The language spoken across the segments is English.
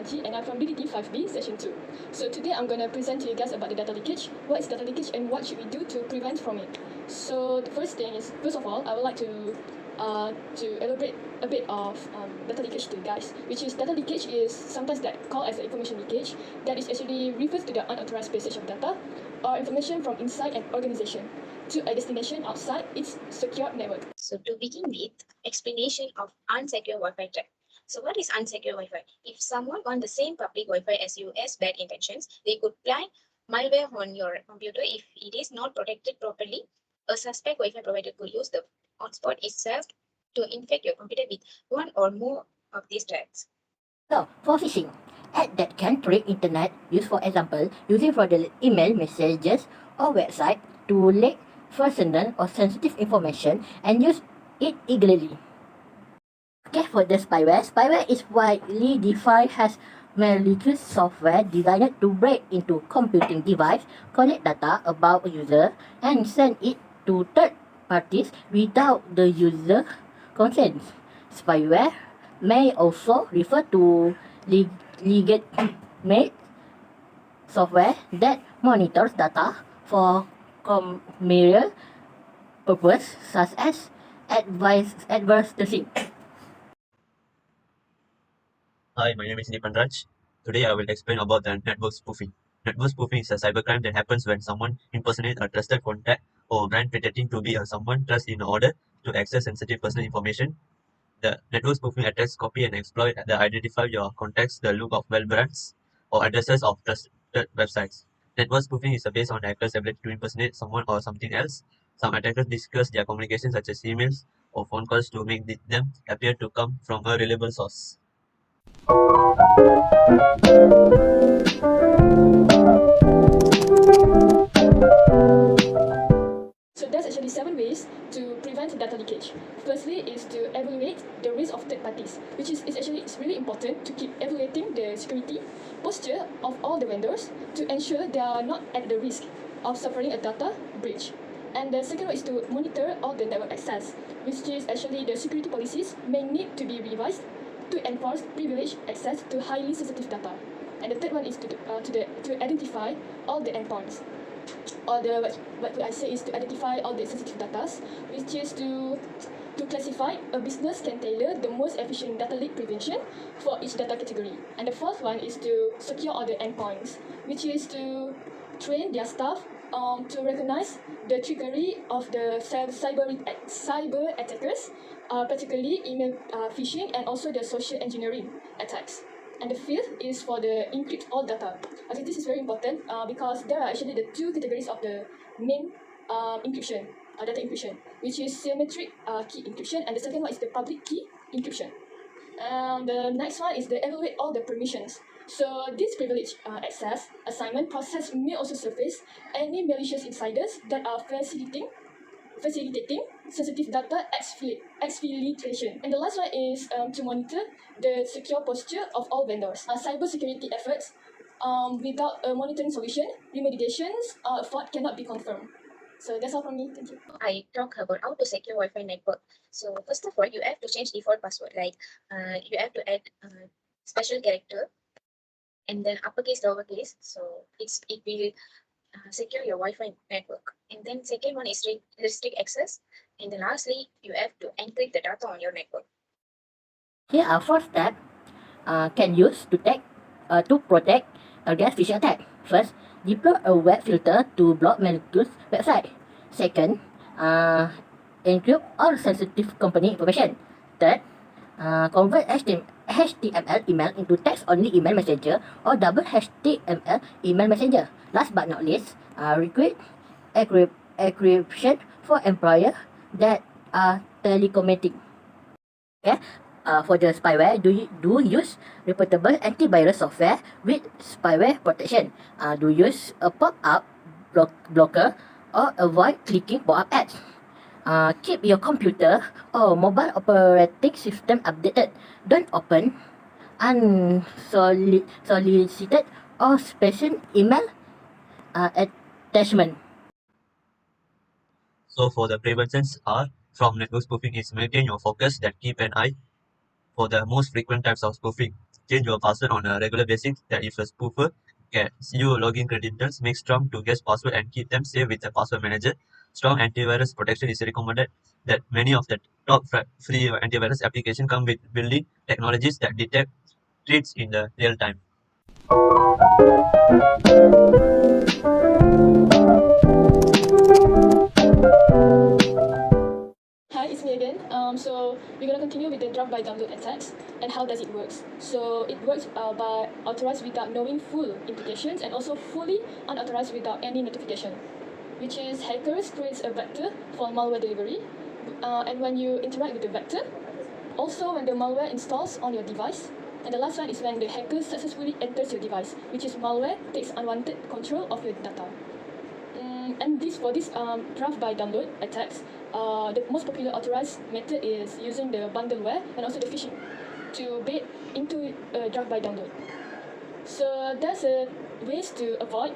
Technology, and I'm from BDT 5B, Session 2. So today I'm going to present to you guys about the data leakage, what is data leakage, and what should we do to prevent from it. So the first thing is, first of all, I would like to elaborate a bit of data leakage to you guys, which is data leakage is sometimes that called as the information leakage, that is actually refers to the unauthorized passage of data or information from inside an organization to a destination outside its secure network. So to begin with, explanation of unsecure Wi-Fi type. So what is unsecure Wi-Fi? If someone on the same public Wi-Fi as you has bad intentions, they could plant malware on your computer if it is not protected properly. A suspect Wi-Fi provider could use the hotspot itself to infect your computer with one or more of these threats. So, for phishing, ads that can trick internet use, for example, using fraudulent email messages or website to leak personal or sensitive information and use it illegally. Okay, for the spyware, spyware is widely defined as malicious software designed to break into computing device, collect data about a user, and send it to third parties without the user consent. Spyware may also refer to legitimate software that monitors data for commercial purposes such as advertising. Hi, my name is DIPAN. Today I will explain about the network spoofing. Network spoofing is a cybercrime that happens when someone impersonates a trusted contact or brand pretending to be someone trusted in order to access sensitive personal information. The network spoofing attacks copy and exploit the identify your contacts, the look of well brands, or addresses of trusted websites. Network spoofing is based on the hacker's ability to impersonate someone or something else. Some attackers discuss their communications such as emails or phone calls to make them appear to come from a reliable source. So there's actually 7 ways to prevent data leakage. Firstly is to evaluate the risk of third parties, which is it's really important to keep evaluating the security posture of all the vendors to ensure they are not at the risk of suffering a data breach. And the second one is to monitor all the network access, which is actually the security policies may need to be revised to enforce privileged access to highly sensitive data. And the third one is to identify all the endpoints. Or what I say is to identify all the sensitive data, which is to classify a business can tailor the most efficient data leak prevention for each data category. And the fourth one is to secure all the endpoints, which is to train their staff to recognize the trickery of the cyber attackers, particularly email phishing and also the social engineering attacks. And the fifth is for the encrypt all data. I think this is very important because there are actually the two categories of the main encryption, data encryption, which is symmetric key encryption, and the second one is the public key encryption. And the next one is the evaluate all the permissions. So this privilege access assignment process may also surface any malicious insiders that are facilitating sensitive data exfiltration. And the last one is to monitor the secure posture of all vendors. Cyber security efforts without a monitoring solution, remediations effort cannot be confirmed. So that's all from me. Thank you. I talk about how to secure Wi-Fi network. So first of all, you have to change default password. Like you have to add special character and then uppercase, lowercase. So it will secure your Wi-Fi network. And then second one is restrict access. And then lastly, you have to encrypt the data on your network. Here are 4 steps can use to protect against phishing attack. First, deploy a web filter to block malicious website. Second, encrypt all sensitive company information. Third, convert HTML email into text-only email messenger or double HTML email messenger. Last but not least, require encryption for employers that are telecommunicating. Okay. For the spyware, do use reputable antivirus software with spyware protection. Do use a pop-up blocker or avoid clicking pop-up ads. Keep your computer or mobile operating system updated. Don't open unsolicited or spam email attachment. So for the preventions are from network spoofing is maintain your focus, that keep an eye for the most frequent types of spoofing. change your password on a regular basis, that if a spoofer gets your login credentials, make strong to guess password and keep them safe with a password manager. Strong antivirus protection is recommended, that many of the top free antivirus applications come with built-in technologies that detect threats in the real time. Hi, it's me again. So we're gonna continue with the draft by download attacks and how does it works. So it works by authorized without knowing full implications and also fully unauthorized without any notification, which is hackers creates a vector for malware delivery, and when you interact with the vector, also when the malware installs on your device, and the last one is when the hacker successfully enters your device, which is malware takes unwanted control of your data. And for this draft by download attacks, the most popular authorized method is using the bundleware and also the phishing to bait into a draft by download. So there's ways to avoid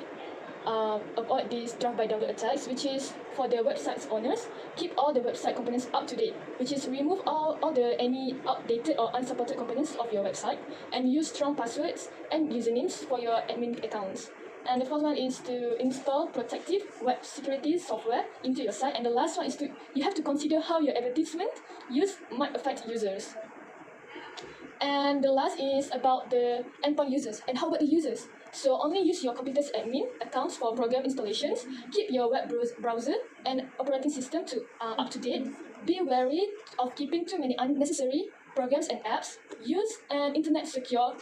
these draft by download attacks, which is for the website's owners, keep all the website components up to date, which is remove all the any outdated or unsupported components of your website and use strong passwords and usernames for your admin accounts. And the fourth one is to install protective web security software into your site. And the last one is you have to consider how your advertisement use might affect users. And the last is about the endpoint users. And how about the users? So only use your computer's admin accounts for program installations. Keep your web browser and operating system up to date. Be wary of keeping too many unnecessary programs and apps. Use an internet secure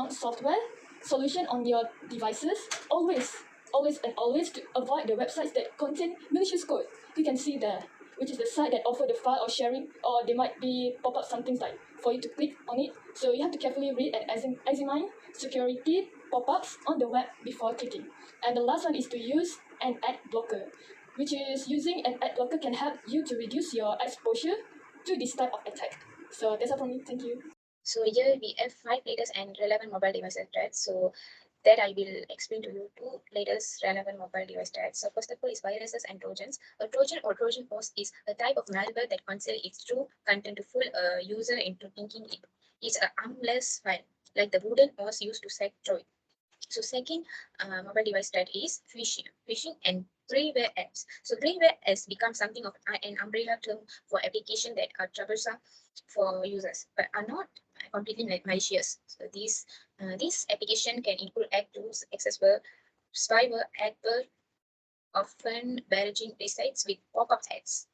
software solution on your devices. Always to avoid the websites that contain malicious code. You can see there, which is the site that offer the file or sharing, or they might be pop up something like for you to click on it. So you have to carefully read and examine security pop-ups on the web before clicking. And the last one is to use an ad blocker, which is using an ad blocker can help you to reduce your exposure to this type of attack. So that's all from me. Thank you. So here we have 5 latest and relevant mobile device threats. So that I will explain to you 2 latest relevant mobile device threats. So first of all is viruses and trojans. A trojan or trojan horse is a type of malware that conceals its true content to fool a user into thinking it is a harmless file, like the wooden horse used to sack Troy. So second mobile device threat is phishing and freeware apps. So freeware has become something of an umbrella term for applications that are troublesome for users but are not completely malicious. So this application can include ad tools, accessible spyware, adware, often barraging websites with pop-up ads.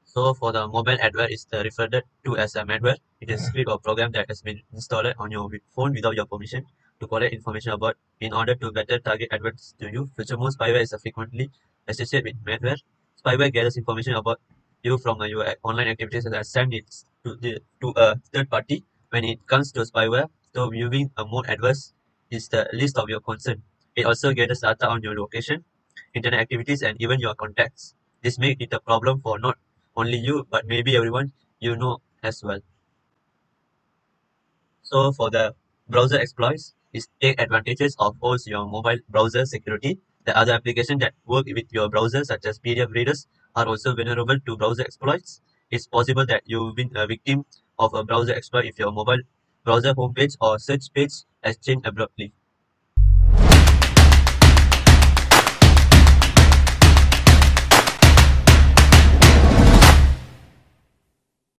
So for the mobile adware is referred to as a malware. It is a script or program that has been installed on your phone without your permission to collect information about in order to better target adverts to you. Furthermore, spyware is frequently associated with malware. Spyware gathers information about you from your online activities and sends it to a third party. When it comes to spyware, so viewing a more adverse is the list of your concern. It also gathers data on your location, internet activities, and even your contacts. This makes it a problem for not only you, but maybe everyone you know as well. So for the browser exploits, is take advantages of also your mobile browser security. The other applications that work with your browser, such as PDF readers, are also vulnerable to browser exploits. It's possible that you've been a victim of a browser exploit if your mobile browser homepage or search page has changed abruptly.